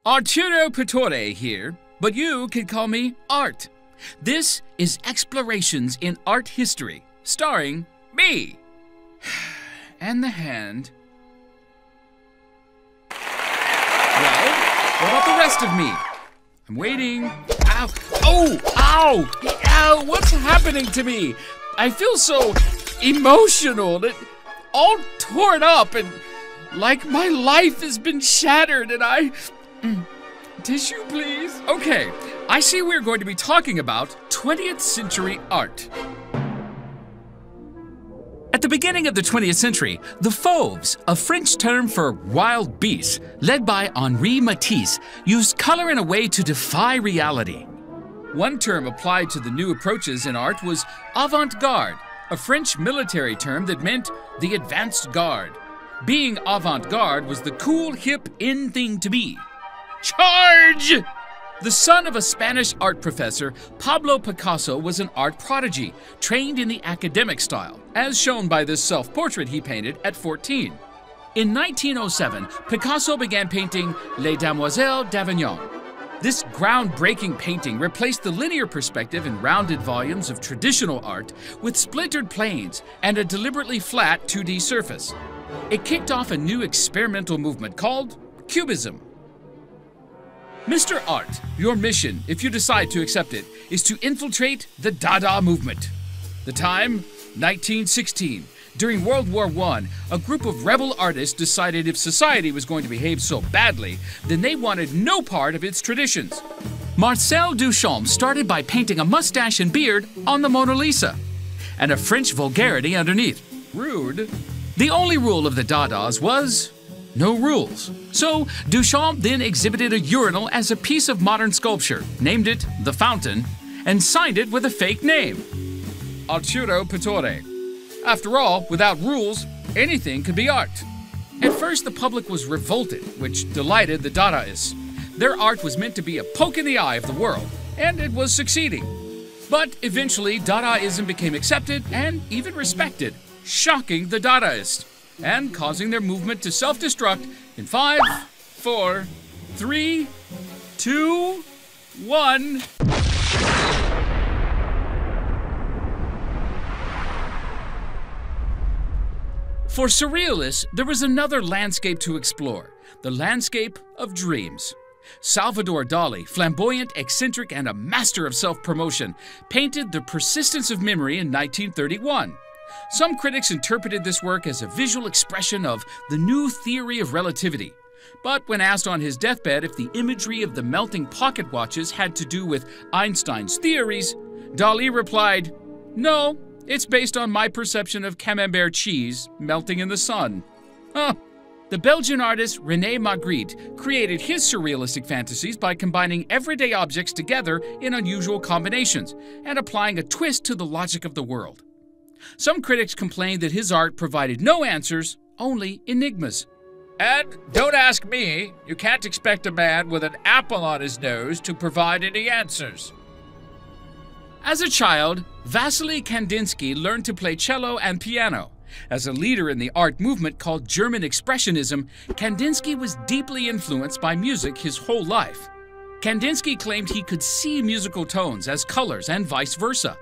Arturo Pittore here, but you can call me Art. This is Explorations in Art History, starring me. And the hand. Well, what about the rest of me? I'm waiting. Ow! Oh! Ow! Ow! What's happening to me? I feel so emotional, all torn up, and like my life has been shattered, and I... Tissue, please? Okay, I see we're going to be talking about 20th century art. At the beginning of the 20th century, the fauves, a French term for wild beasts, led by Henri Matisse, used color in a way to defy reality. One term applied to the new approaches in art was avant-garde, a French military term that meant the advanced guard. Being avant-garde was the cool, hip, in thing to be. Charge! The son of a Spanish art professor, Pablo Picasso was an art prodigy, trained in the academic style, as shown by this self-portrait he painted at 14. In 1907, Picasso began painting Les Demoiselles d'Avignon. This groundbreaking painting replaced the linear perspective in rounded volumes of traditional art with splintered planes and a deliberately flat 2D surface. It kicked off a new experimental movement called Cubism. Mr. Art, your mission, if you decide to accept it, is to infiltrate the Dada movement. The time, 1916. During World War I, a group of rebel artists decided if society was going to behave so badly, then they wanted no part of its traditions. Marcel Duchamp started by painting a mustache and beard on the Mona Lisa, and a French vulgarity underneath. Rude. The only rule of the Dadas was no rules. So Duchamp then exhibited a urinal as a piece of modern sculpture, named it The Fountain, and signed it with a fake name, Arturo Pittore. After all, without rules, anything could be art. At first, the public was revolted, which delighted the Dadaists. Their art was meant to be a poke in the eye of the world, and it was succeeding. But eventually, Dadaism became accepted and even respected, shocking the Dadaists and causing their movement to self-destruct in 5, 4, 3, 2, 1. For surrealists, there was another landscape to explore, the landscape of dreams. Salvador Dali, flamboyant, eccentric, and a master of self-promotion, painted The Persistence of Memory in 1931. Some critics interpreted this work as a visual expression of the new theory of relativity. But when asked on his deathbed if the imagery of the melting pocket watches had to do with Einstein's theories, Dali replied, "No, it's based on my perception of camembert cheese melting in the sun." Huh. The Belgian artist René Magritte created his surrealistic fantasies by combining everyday objects together in unusual combinations and applying a twist to the logic of the world. Some critics complained that his art provided no answers, only enigmas. And don't ask me, you can't expect a man with an apple on his nose to provide any answers. As a child, Vasily Kandinsky learned to play cello and piano. As a leader in the art movement called German Expressionism, Kandinsky was deeply influenced by music his whole life. Kandinsky claimed he could see musical tones as colors and vice versa.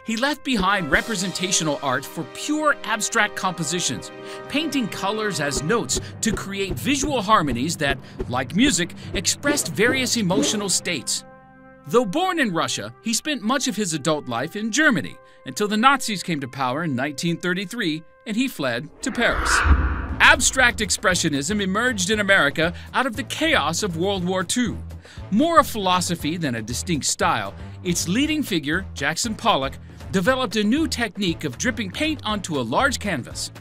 He left behind representational art for pure abstract compositions, painting colors as notes to create visual harmonies that, like music, expressed various emotional states. Though born in Russia, he spent much of his adult life in Germany until the Nazis came to power in 1933 and he fled to Paris. Abstract Expressionism emerged in America out of the chaos of World War II. More a philosophy than a distinct style, its leading figure, Jackson Pollock, developed a new technique of dripping paint onto a large canvas.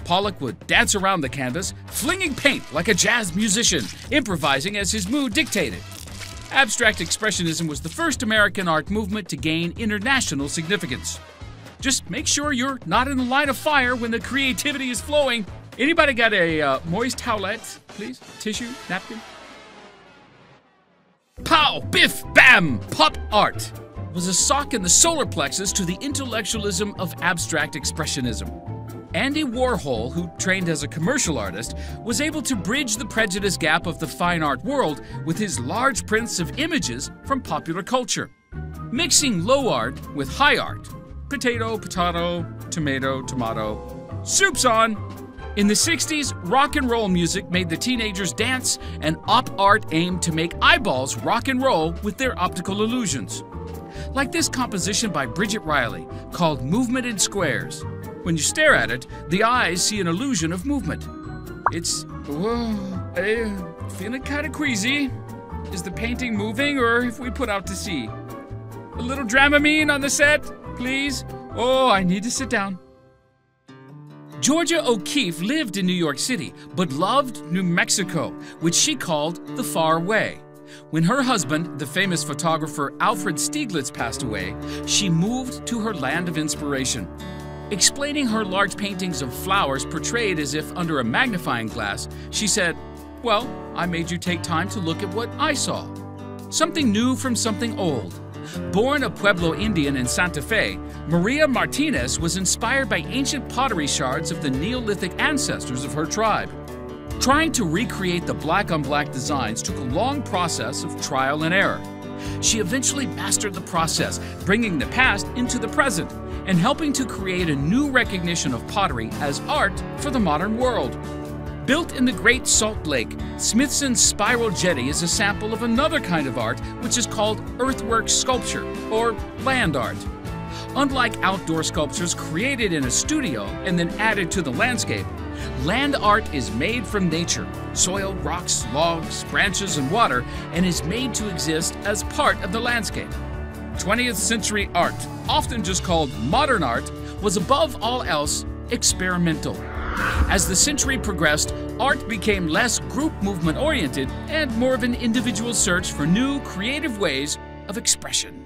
Pollock would dance around the canvas, flinging paint like a jazz musician, improvising as his mood dictated. Abstract Expressionism was the first American art movement to gain international significance. Just make sure you're not in the line of fire when the creativity is flowing. Anybody got a moist towelette, please? Tissue? Napkin? Pow! Biff! Bam! Pop art was a sock in the solar plexus to the intellectualism of abstract expressionism. Andy Warhol, who trained as a commercial artist, was able to bridge the prejudice gap of the fine art world with his large prints of images from popular culture, mixing low art with high art. Potato, potato, tomato, tomato. Soup's on! In the 60s, rock and roll music made the teenagers dance, and op art aimed to make eyeballs rock and roll with their optical illusions. Like this composition by Bridget Riley, called Movement in Squares. When you stare at it, the eyes see an illusion of movement. It's, feeling kind of queasy. Is the painting moving, or have we put out to sea? A little Dramamine on the set, please? Oh, I need to sit down. Georgia O'Keeffe lived in New York City, but loved New Mexico, which she called the Far Way. When her husband, the famous photographer Alfred Stieglitz, passed away, she moved to her land of inspiration. Explaining her large paintings of flowers portrayed as if under a magnifying glass, she said, "Well, I made you take time to look at what I saw. Something new from something old." Born a Pueblo Indian in Santa Fe, Maria Martinez was inspired by ancient pottery shards of the Neolithic ancestors of her tribe. Trying to recreate the black-on-black designs took a long process of trial and error. She eventually mastered the process, bringing the past into the present and helping to create a new recognition of pottery as art for the modern world. Built in the Great Salt Lake, Smithson's Spiral Jetty is a sample of another kind of art which is called earthwork sculpture, or land art. Unlike outdoor sculptures created in a studio and then added to the landscape, land art is made from nature, soil, rocks, logs, branches, and water, and is made to exist as part of the landscape. 20th century art, often just called modern art, was above all else experimental. As the century progressed, art became less group movement oriented and more of an individual search for new creative ways of expression.